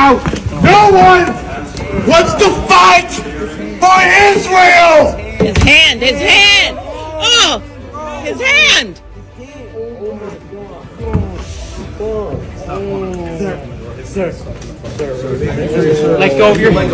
now, no one wants to fight for Israel! His hand! His hand! Oh! His hand! Sir. Let go of your hand.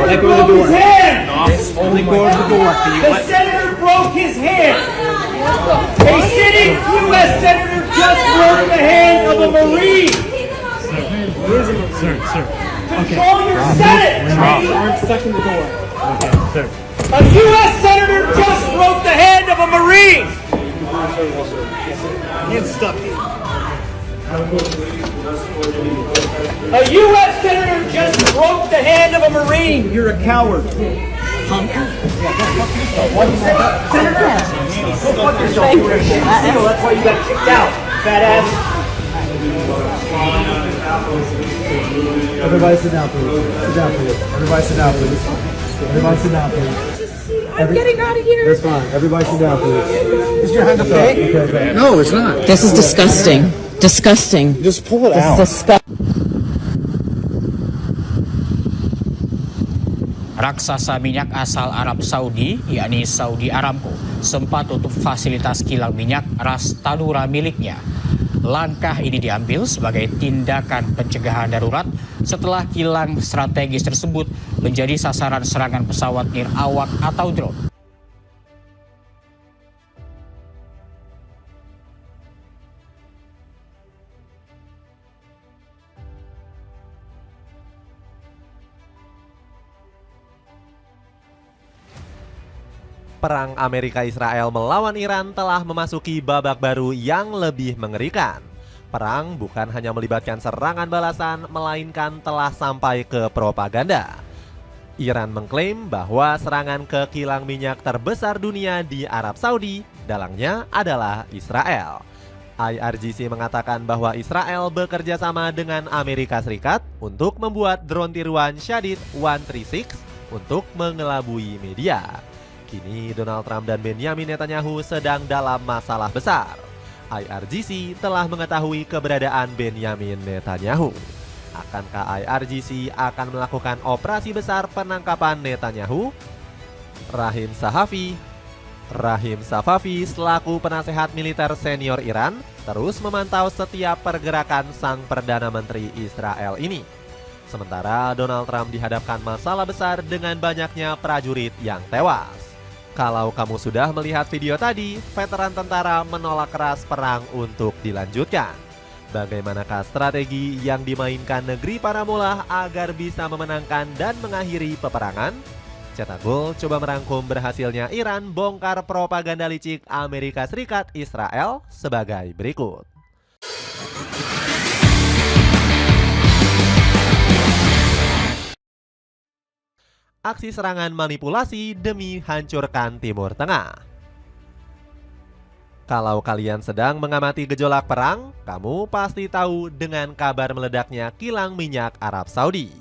Let go of the door. Let go of the door. The senator broke his hand. A sitting U.S. senator just broke the hand of a Marine. Sir. Control your Senate. We're stuck in the door. Okay, sir. A U.S. senator just broke the hand of a Marine. Get stuck. A U.S. senator just broke the hand of a Marine. You're a coward. Punk. What you say? Senator? Go fuck yourself. That's why you got kicked out, fat ass. Everybody sit down, please. Sit down, please. Everybody sit down, please. Everybody sit down, please. I'm getting out of here. That's fine. Everybody sit down, please. Is your hand okay? Okay. No, it's not. This is disgusting. Disgusting. Just pull it out. Raksasa minyak asal Arab Saudi, yakni Saudi Aramco, sempat tutup fasilitas kilang minyak Ras Tanura miliknya. Langkah ini diambil sebagai tindakan pencegahan darurat setelah kilang strategis tersebut menjadi sasaran serangan pesawat nirawak atau drone. Perang Amerika-Israel melawan Iran telah memasuki babak baru yang lebih mengerikan. Perang bukan hanya melibatkan serangan balasan, melainkan telah sampai ke propaganda. Iran mengklaim bahwa serangan ke kilang minyak terbesar dunia di Arab Saudi, dalangnya adalah Israel. IRGC mengatakan bahwa Israel bekerja sama dengan Amerika Serikat untuk membuat drone tiruan Shahid 136 untuk mengelabui media. Kini Donald Trump dan Benjamin Netanyahu sedang dalam masalah besar. IRGC telah mengetahui keberadaan Benjamin Netanyahu. Akankah IRGC akan melakukan operasi besar penangkapan Netanyahu? Rahim Safavi selaku penasehat militer senior Iran terus memantau setiap pergerakan sang Perdana Menteri Israel ini. Sementara Donald Trump dihadapkan masalah besar dengan banyaknya prajurit yang tewas. Kalau kamu sudah melihat video tadi, veteran tentara menolak keras perang untuk dilanjutkan. Bagaimanakah strategi yang dimainkan negeri Paramulah agar bisa memenangkan dan mengakhiri peperangan? Cetak Gol coba merangkum berhasilnya Iran bongkar propaganda licik Amerika Serikat Israel sebagai berikut. Aksi serangan manipulasi demi hancurkan Timur Tengah. Kalau kalian sedang mengamati gejolak perang, kamu pasti tahu dengan kabar meledaknya kilang minyak Arab Saudi.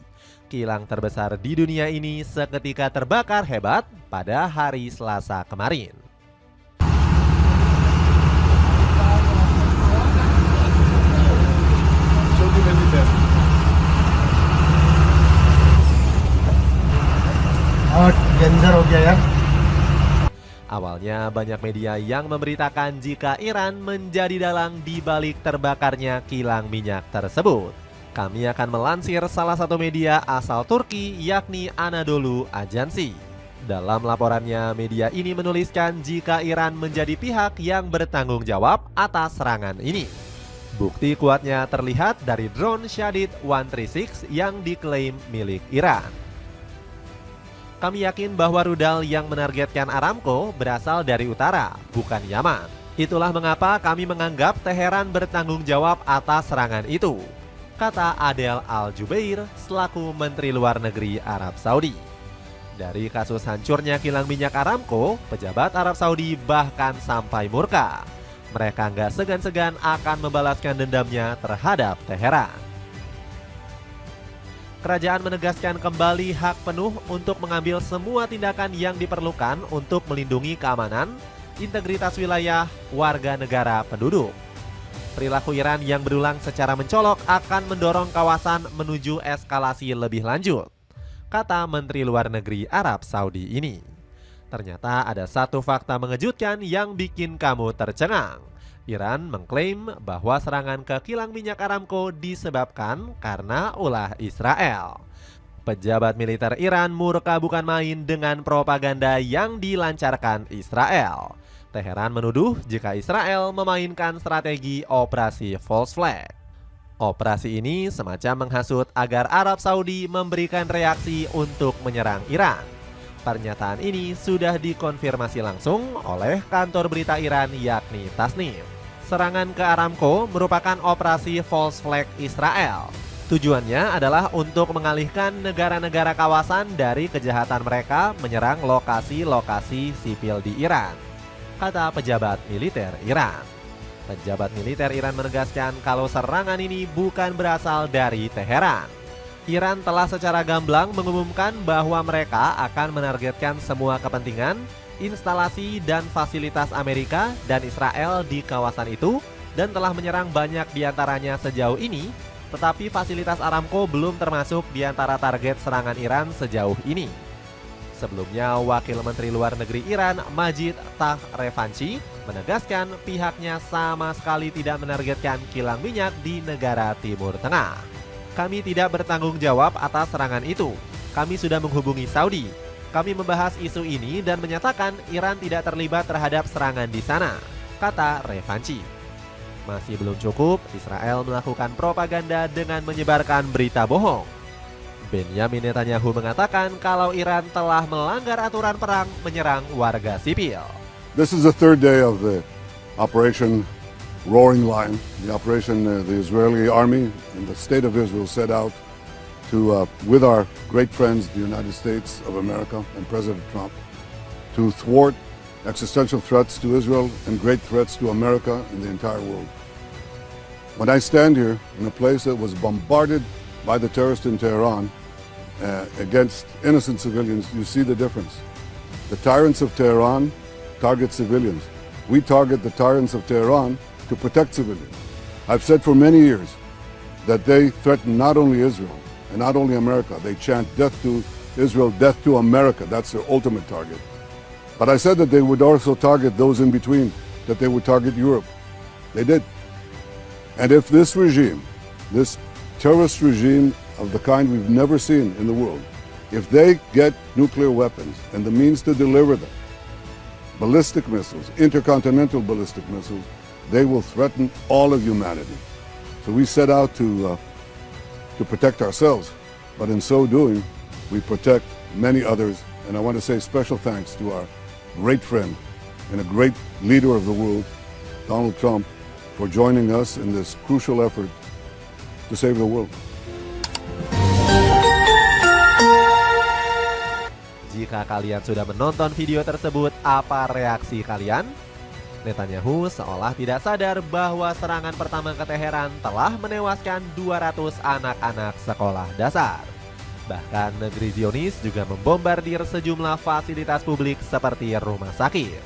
Kilang terbesar di dunia ini seketika terbakar hebat pada hari Selasa kemarin. Awalnya banyak media yang memberitakan jika Iran menjadi dalang di balik terbakarnya kilang minyak tersebut. Kami akan melansir salah satu media asal Turki yakni Anadolu Ajansi. Dalam laporannya, media ini menuliskan jika Iran menjadi pihak yang bertanggung jawab atas serangan ini. Bukti kuatnya terlihat dari drone Shahid 136 yang diklaim milik Iran. Kami yakin bahwa rudal yang menargetkan Aramco berasal dari utara, bukan Yaman. Itulah mengapa kami menganggap Teheran bertanggung jawab atas serangan itu, kata Adel Al-Jubeir selaku Menteri Luar Negeri Arab Saudi. Dari kasus hancurnya kilang minyak Aramco, pejabat Arab Saudi bahkan sampai murka. Mereka nggak segan-segan akan membalaskan dendamnya terhadap Teheran. Kerajaan menegaskan kembali hak penuh untuk mengambil semua tindakan yang diperlukan untuk melindungi keamanan, integritas wilayah, warga negara penduduk. Perilaku Iran yang berulang secara mencolok akan mendorong kawasan menuju eskalasi lebih lanjut, kata Menteri Luar Negeri Arab Saudi ini. Ternyata ada satu fakta mengejutkan yang bikin kamu tercengang. Iran mengklaim bahwa serangan ke kilang minyak Aramco disebabkan karena ulah Israel. Pejabat militer Iran murka bukan main dengan propaganda yang dilancarkan Israel. Teheran menuduh jika Israel memainkan strategi operasi false flag. Operasi ini semacam menghasut agar Arab Saudi memberikan reaksi untuk menyerang Iran. Pernyataan ini sudah dikonfirmasi langsung oleh kantor berita Iran yakni Tasnim. Serangan ke Aramco merupakan operasi false flag Israel. Tujuannya adalah untuk mengalihkan negara-negara kawasan dari kejahatan mereka menyerang lokasi-lokasi sipil di Iran, kata pejabat militer Iran. Pejabat militer Iran menegaskan kalau serangan ini bukan berasal dari Teheran. Iran telah secara gamblang mengumumkan bahwa mereka akan menargetkan semua kepentingan, instalasi dan fasilitas Amerika dan Israel di kawasan itu dan telah menyerang banyak diantaranya sejauh ini, tetapi fasilitas Aramco belum termasuk di antara target serangan Iran sejauh ini. Sebelumnya, Wakil Menteri Luar Negeri Iran Majid Tahrevanchi menegaskan pihaknya sama sekali tidak menargetkan kilang minyak di negara Timur Tengah. Kami tidak bertanggung jawab atas serangan itu. Kami sudah menghubungi Saudi. Kami membahas isu ini dan menyatakan Iran tidak terlibat terhadap serangan di sana, kata Revanchi. Masih belum cukup, Israel melakukan propaganda dengan menyebarkan berita bohong. Benjamin Netanyahu mengatakan kalau Iran telah melanggar aturan perang menyerang warga sipil. This is the third day of the Operation Roaring Lion. The operation the Israeli army and the state of Israel set out to, with our great friends, the United States of America and President Trump, to thwart existential threats to Israel and great threats to America and the entire world. When I stand here in a place that was bombarded by the terrorists in Tehran against innocent civilians, you see the difference. The tyrants of Tehran target civilians. We target the tyrants of Tehran to protect civilians. I've said for many years that they threaten not only Israel and not only America, they chant death to Israel, death to America. That's their ultimate target. But I said that they would also target those in between, that they would target Europe. They did. And if this regime, this terrorist regime of the kind we've never seen in the world, if they get nuclear weapons and the means to deliver them, ballistic missiles, intercontinental ballistic missiles, they will threaten all of humanity. So we set out to protect ourselves, but in so doing, we protect many others. And I want to say special thanks to our great friend and a great leader of the world, Donald Trump, for joining us in this crucial effort to save the world. Jika kalian sudah menonton video tersebut, apa reaksi kalian? Netanyahu seolah tidak sadar bahwa serangan pertama ke Teheran telah menewaskan 200 anak-anak sekolah dasar. Bahkan negeri Zionis juga membombardir sejumlah fasilitas publik seperti rumah sakit.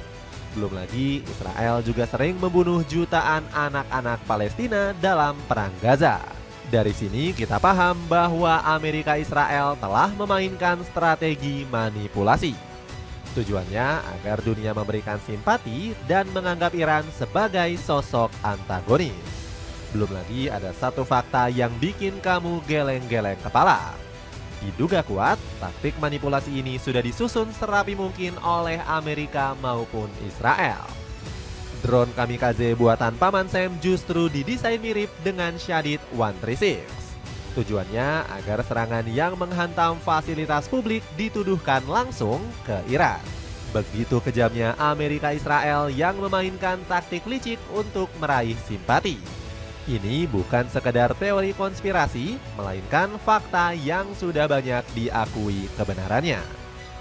Belum lagi Israel juga sering membunuh jutaan anak-anak Palestina dalam perang Gaza. Dari sini kita paham bahwa Amerika Israel telah memainkan strategi manipulasi. Tujuannya agar dunia memberikan simpati dan menganggap Iran sebagai sosok antagonis. Belum lagi ada satu fakta yang bikin kamu geleng-geleng kepala. Diduga kuat, taktik manipulasi ini sudah disusun serapi mungkin oleh Amerika maupun Israel. Drone kamikaze buatan Paman Sam justru didesain mirip dengan Shahid 136. Tujuannya agar serangan yang menghantam fasilitas publik dituduhkan langsung ke Iran. Begitu kejamnya Amerika Israel yang memainkan taktik licik untuk meraih simpati. Ini bukan sekedar teori konspirasi, melainkan fakta yang sudah banyak diakui kebenarannya.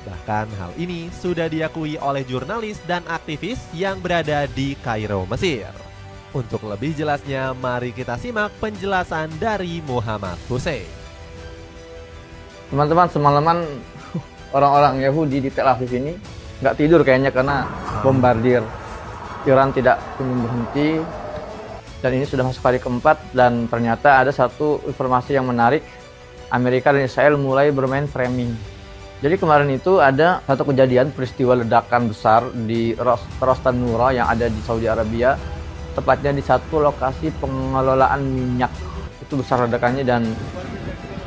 Bahkan hal ini sudah diakui oleh jurnalis dan aktivis yang berada di Kairo, Mesir. Untuk lebih jelasnya, mari kita simak penjelasan dari Muhammad Hussein. Teman-teman, semalaman orang-orang Yahudi di Tel Aviv ini nggak tidur kayaknya karena bombardir. Iran tidak berhenti. Dan ini sudah masuk hari keempat dan ternyata ada satu informasi yang menarik. Amerika dan Israel mulai bermain framing. Jadi kemarin itu ada satu kejadian peristiwa ledakan besar di Ras Tanura yang ada di Saudi Arabia, tepatnya di satu lokasi pengelolaan minyak. Itu besar ledakannya dan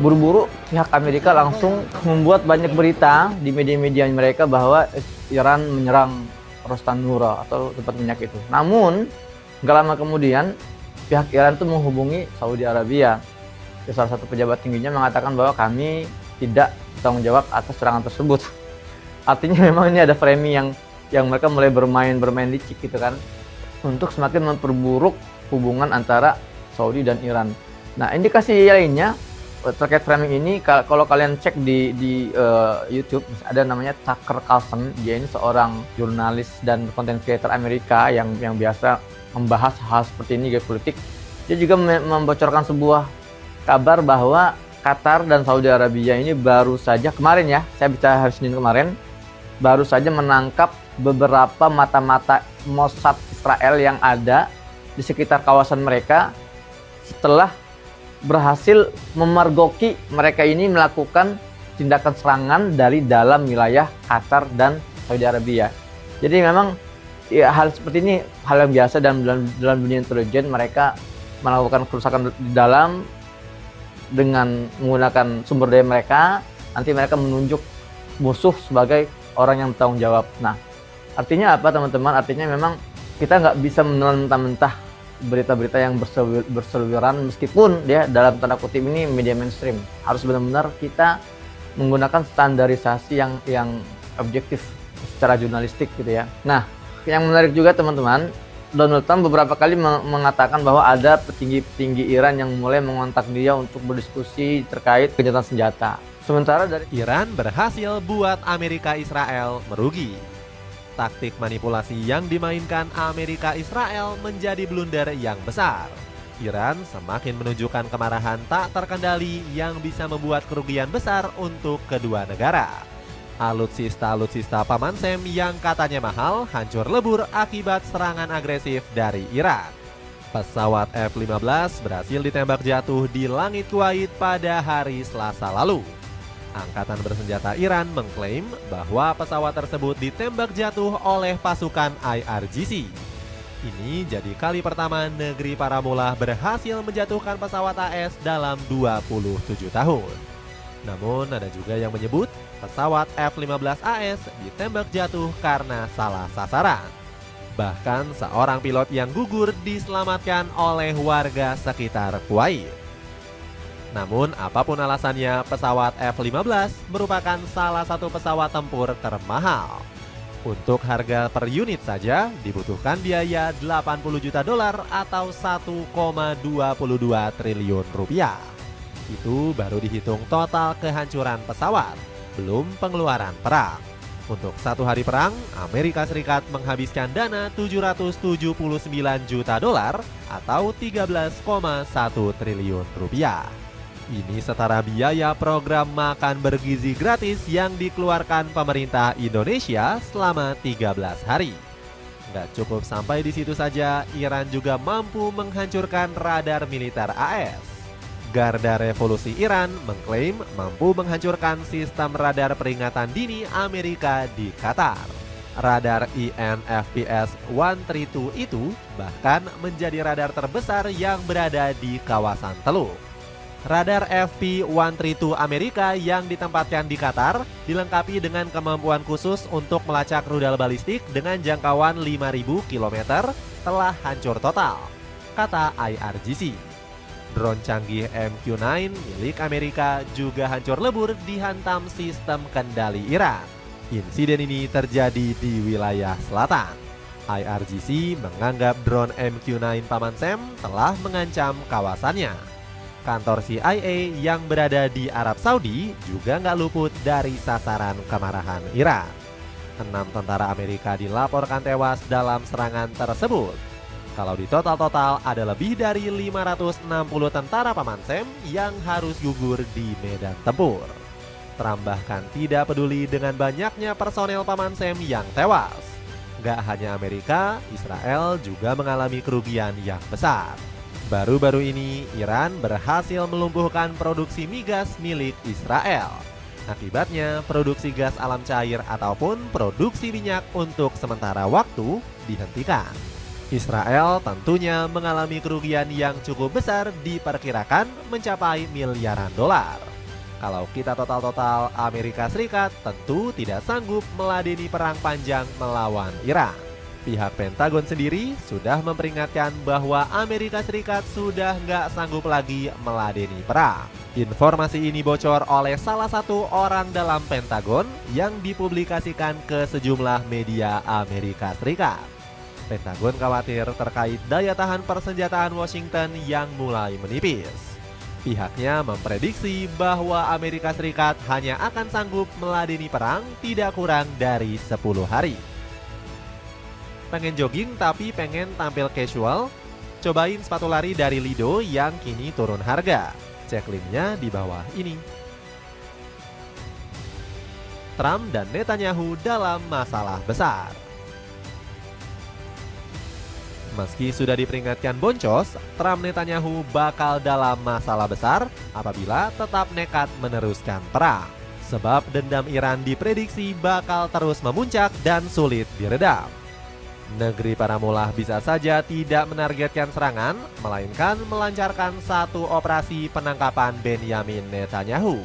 buru-buru pihak Amerika langsung membuat banyak berita di media-media mereka bahwa Iran menyerang Ras Tanura atau tempat minyak itu. Namun nggak lama kemudian pihak Iran itu menghubungi Saudi Arabia. Salah satu pejabat tingginya mengatakan bahwa kami tidak bertanggung jawab atas serangan tersebut. Artinya memang ini ada framing yang mereka mulai bermain licik gitu kan, untuk semakin memperburuk hubungan antara Saudi dan Iran. Nah, indikasi lainnya terkait framing ini, kalau kalian cek di YouTube, ada namanya Tucker Carlson. Dia ini seorang jurnalis dan content creator Amerika yang biasa membahas hal seperti ini, geopolitik. Dia juga membocorkan sebuah kabar bahwa Qatar dan Saudi Arabia ini baru saja kemarin ya, saya bicara hari Senin kemarin, baru saja menangkap beberapa mata-mata Mossad Israel yang ada di sekitar kawasan mereka setelah berhasil memergoki mereka ini melakukan tindakan serangan dari dalam wilayah Qatar dan Saudi Arabia. Jadi memang ya, hal seperti ini hal yang biasa dalam dunia intelijen. Mereka melakukan kerusakan di dalam dengan menggunakan sumber daya mereka. Nanti mereka menunjuk musuh sebagai orang yang bertanggung jawab. Nah, artinya apa teman-teman? Artinya memang kita nggak bisa menelan mentah-mentah berita-berita yang berseliweran, meskipun dia dalam tanda kutip ini media mainstream. Harus benar-benar kita menggunakan standarisasi yang objektif secara jurnalistik gitu ya. Nah, yang menarik juga teman-teman, Donald Trump beberapa kali mengatakan bahwa ada petinggi-petinggi Iran yang mulai mengontak dia untuk berdiskusi terkait gencatan senjata. Sementara dari Iran berhasil buat Amerika Israel merugi. Taktik manipulasi yang dimainkan Amerika Israel menjadi blunder yang besar. Iran semakin menunjukkan kemarahan tak terkendali yang bisa membuat kerugian besar untuk kedua negara. Alutsista Paman Sam yang katanya mahal hancur lebur akibat serangan agresif dari Iran. Pesawat F-15 berhasil ditembak jatuh di langit Kuwait pada hari Selasa lalu. Angkatan bersenjata Iran mengklaim bahwa pesawat tersebut ditembak jatuh oleh pasukan IRGC. Ini jadi kali pertama negeri Paramulah berhasil menjatuhkan pesawat AS dalam 27 tahun. Namun ada juga yang menyebut pesawat F-15 AS ditembak jatuh karena salah sasaran. Bahkan seorang pilot yang gugur diselamatkan oleh warga sekitar Kuwait. Namun apapun alasannya, pesawat F-15 merupakan salah satu pesawat tempur termahal. Untuk harga per unit saja dibutuhkan biaya $80 juta atau 1,22 triliun rupiah. Itu baru dihitung total kehancuran pesawat, belum pengeluaran perang. Untuk satu hari perang, Amerika Serikat menghabiskan dana $779 juta atau 13,1 triliun rupiah. Ini setara biaya program makan bergizi gratis yang dikeluarkan pemerintah Indonesia selama 13 hari. Nggak cukup sampai di situ saja, Iran juga mampu menghancurkan radar militer AS. Garda Revolusi Iran mengklaim mampu menghancurkan sistem radar peringatan dini Amerika di Qatar. Radar INFPS 132 itu bahkan menjadi radar terbesar yang berada di kawasan Teluk. Radar FP-132 Amerika yang ditempatkan di Qatar dilengkapi dengan kemampuan khusus untuk melacak rudal balistik dengan jangkauan 5.000 km telah hancur total, kata IRGC. Drone canggih MQ-9 milik Amerika juga hancur lebur dihantam sistem kendali Iran. Insiden ini terjadi di wilayah selatan. IRGC menganggap drone MQ-9 Paman Sam telah mengancam kawasannya. Kantor CIA yang berada di Arab Saudi juga nggak luput dari sasaran kemarahan Iran. 6 tentara Amerika dilaporkan tewas dalam serangan tersebut. Kalau di total ada lebih dari 560 tentara Paman Sam yang harus gugur di medan tempur. Trump bahkan tidak peduli dengan banyaknya personel Paman Sam yang tewas. Gak hanya Amerika, Israel juga mengalami kerugian yang besar. Baru-baru ini, Iran berhasil melumpuhkan produksi migas milik Israel. Akibatnya, produksi gas alam cair ataupun produksi minyak untuk sementara waktu dihentikan. Israel tentunya mengalami kerugian yang cukup besar, diperkirakan mencapai miliaran dolar. Kalau kita total-total, Amerika Serikat tentu tidak sanggup meladeni perang panjang melawan Iran. Pihak Pentagon sendiri sudah memperingatkan bahwa Amerika Serikat sudah nggak sanggup lagi meladeni perang. Informasi ini bocor oleh salah satu orang dalam Pentagon yang dipublikasikan ke sejumlah media Amerika Serikat. Pentagon khawatir terkait daya tahan persenjataan Washington yang mulai menipis. Pihaknya memprediksi bahwa Amerika Serikat hanya akan sanggup meladeni perang tidak kurang dari 10 hari. Pengen jogging tapi pengen tampil casual? Cobain sepatu lari dari Lido yang kini turun harga. Cek linknya di bawah ini. Trump dan Netanyahu dalam masalah besar. Meski sudah diperingatkan boncos, Trump Netanyahu bakal dalam masalah besar apabila tetap nekat meneruskan perang. Sebab dendam Iran diprediksi bakal terus memuncak dan sulit diredam. Negeri para mullah bisa saja tidak menargetkan serangan, melainkan melancarkan satu operasi penangkapan Benyamin Netanyahu.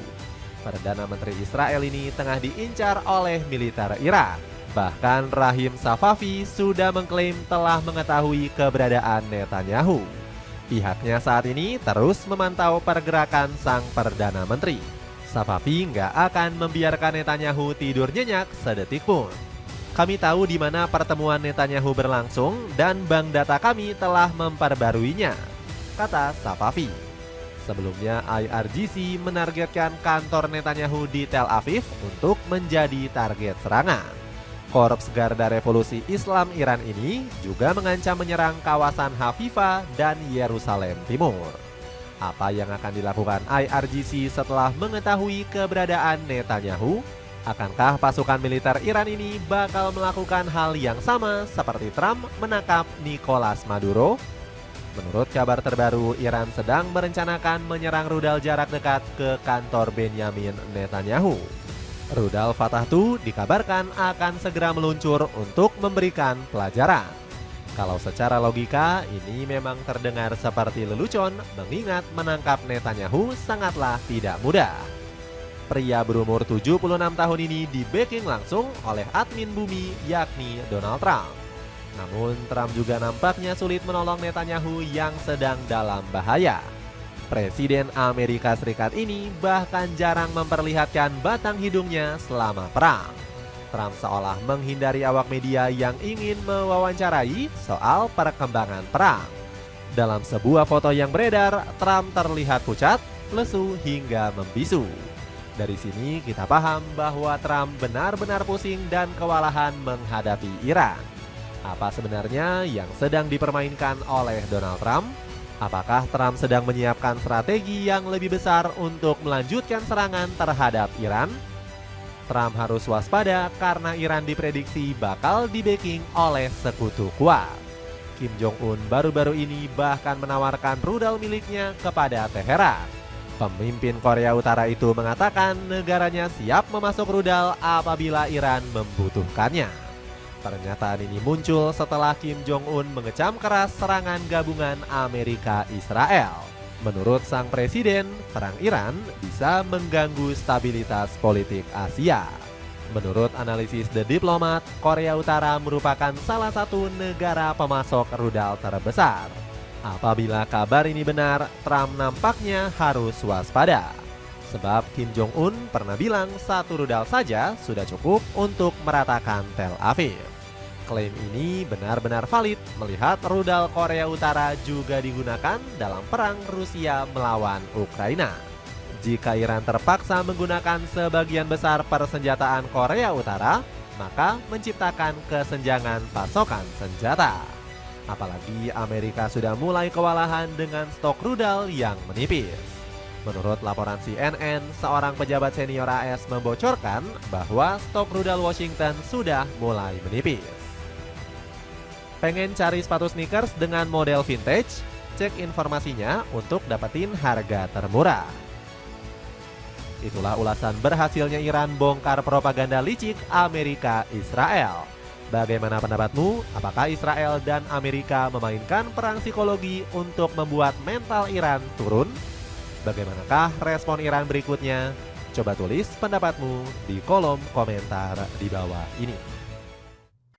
Perdana Menteri Israel ini tengah diincar oleh militer Iran. Bahkan Rahim Safavi sudah mengklaim telah mengetahui keberadaan Netanyahu. Pihaknya saat ini terus memantau pergerakan sang Perdana Menteri. Safavi nggak akan membiarkan Netanyahu tidur nyenyak sedetik pun. Kami tahu di mana pertemuan Netanyahu berlangsung dan bank data kami telah memperbaruinya, kata Safavi. Sebelumnya IRGC menargetkan kantor Netanyahu di Tel Aviv untuk menjadi target serangan. Korps Garda Revolusi Islam Iran ini juga mengancam menyerang kawasan Haifa dan Yerusalem Timur. Apa yang akan dilakukan IRGC setelah mengetahui keberadaan Netanyahu? Akankah pasukan militer Iran ini bakal melakukan hal yang sama seperti Trump menangkap Nicolas Maduro? Menurut kabar terbaru, Iran sedang merencanakan menyerang rudal jarak dekat ke kantor Benyamin Netanyahu. Rudal Fatah II dikabarkan akan segera meluncur untuk memberikan pelajaran. Kalau secara logika, ini memang terdengar seperti lelucon mengingat menangkap Netanyahu sangatlah tidak mudah. Pria berumur 76 tahun ini di-backing langsung oleh admin bumi yakni Donald Trump. Namun Trump juga nampaknya sulit menolong Netanyahu yang sedang dalam bahaya. Presiden Amerika Serikat ini bahkan jarang memperlihatkan batang hidungnya selama perang. Trump seolah menghindari awak media yang ingin mewawancarai soal perkembangan perang. Dalam sebuah foto yang beredar, Trump terlihat pucat, lesu hingga membisu. Dari sini kita paham bahwa Trump benar-benar pusing dan kewalahan menghadapi Iran. Apa sebenarnya yang sedang dipermainkan oleh Donald Trump? Apakah Trump sedang menyiapkan strategi yang lebih besar untuk melanjutkan serangan terhadap Iran? Trump harus waspada karena Iran diprediksi bakal di-backing oleh sekutu kuat. Kim Jong-un baru-baru ini bahkan menawarkan rudal miliknya kepada Teheran. Pemimpin Korea Utara itu mengatakan negaranya siap memasok rudal apabila Iran membutuhkannya. Pernyataan ini muncul setelah Kim Jong-un mengecam keras serangan gabungan Amerika-Israel. Menurut sang presiden, perang Iran bisa mengganggu stabilitas politik Asia. Menurut analisis The Diplomat, Korea Utara merupakan salah satu negara pemasok rudal terbesar. Apabila kabar ini benar, Trump nampaknya harus waspada. Sebab Kim Jong-un pernah bilang satu rudal saja sudah cukup untuk meratakan Tel Aviv. Klaim ini benar-benar valid melihat rudal Korea Utara juga digunakan dalam perang Rusia melawan Ukraina. Jika Iran terpaksa menggunakan sebagian besar persenjataan Korea Utara, maka menciptakan kesenjangan pasokan senjata. Apalagi Amerika sudah mulai kewalahan dengan stok rudal yang menipis. Menurut laporan CNN, seorang pejabat senior AS membocorkan bahwa stok rudal Washington sudah mulai menipis. Pengen cari sepatu sneakers dengan model vintage? Cek informasinya untuk dapetin harga termurah. Itulah ulasan berhasilnya Iran bongkar propaganda licik Amerika Israel. Bagaimana pendapatmu? Apakah Israel dan Amerika memainkan perang psikologi untuk membuat mental Iran turun? Bagaimanakah respon Iran berikutnya? Coba tulis pendapatmu di kolom komentar di bawah ini.